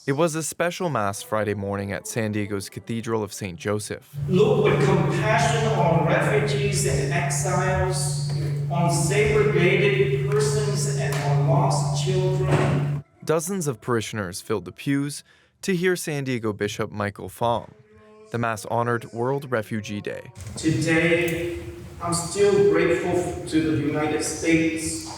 It was a special Mass Friday morning at San Diego's Cathedral of St. Joseph. Look with compassion on refugees and exiles, on segregated persons, and on lost children. Dozens of parishioners filled the pews to hear San Diego Bishop Michael Pham. The Mass honored World Refugee Day. Today, I'm still grateful to the United States,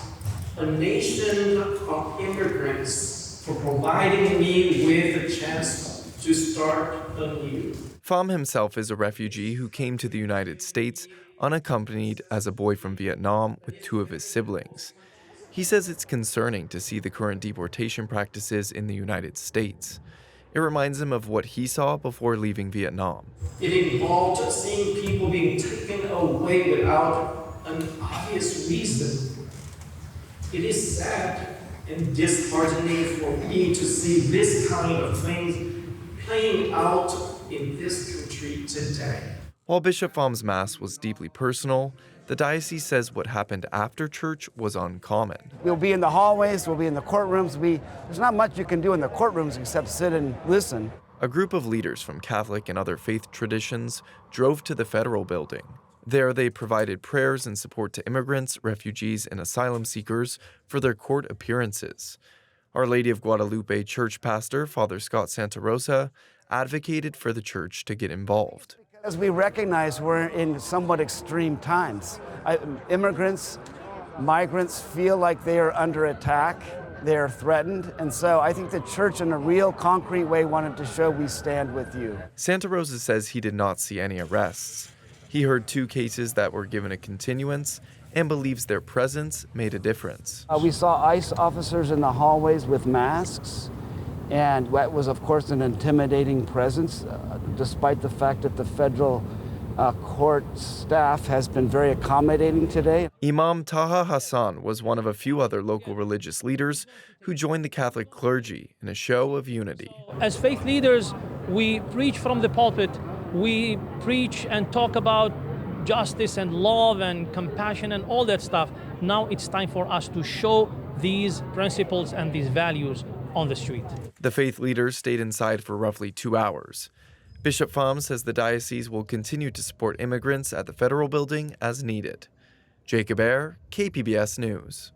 a nation of immigrants, for providing me with a chance to start anew. Pham himself is a refugee who came to the United States unaccompanied as a boy from Vietnam with two of his siblings. He says it's concerning to see the current deportation practices in the United States. It reminds him of what he saw before leaving Vietnam. It involved seeing people being taken away without an obvious reason. It is sad and disheartening for me to see this kind of thing playing out in this country today. While Bishop Pham's Mass was deeply personal, the diocese says what happened after church was uncommon. We'll be in the hallways, we'll be in the courtrooms. There's not much you can do in the courtrooms except sit and listen. A group of leaders from Catholic and other faith traditions drove to the federal building. There, they provided prayers and support to immigrants, refugees, and asylum seekers for their court appearances. Our Lady of Guadalupe church pastor, Father Scott Santa Rosa, advocated for the church to get involved. As we recognize we're in somewhat extreme times. Immigrants, migrants feel like they are under attack, they are threatened, and so I think the church in a real concrete way wanted to show we stand with you. Santa Rosa says he did not see any arrests. He heard 2 cases that were given a continuance and believes their presence made a difference. We saw ICE officers in the hallways with masks. And that was, of course, an intimidating presence, despite the fact that the federal court staff has been very accommodating today. Imam Taha Hassan was one of a few other local religious leaders who joined the Catholic clergy in a show of unity. As faith leaders, we preach from the pulpit. We preach and talk about justice and love and compassion and all that stuff. Now it's time for us to show these principles and these values on the street. The faith leaders stayed inside for roughly 2 hours. Bishop Pham says the diocese will continue to support immigrants at the federal building as needed. Jacob Aere, KPBS News.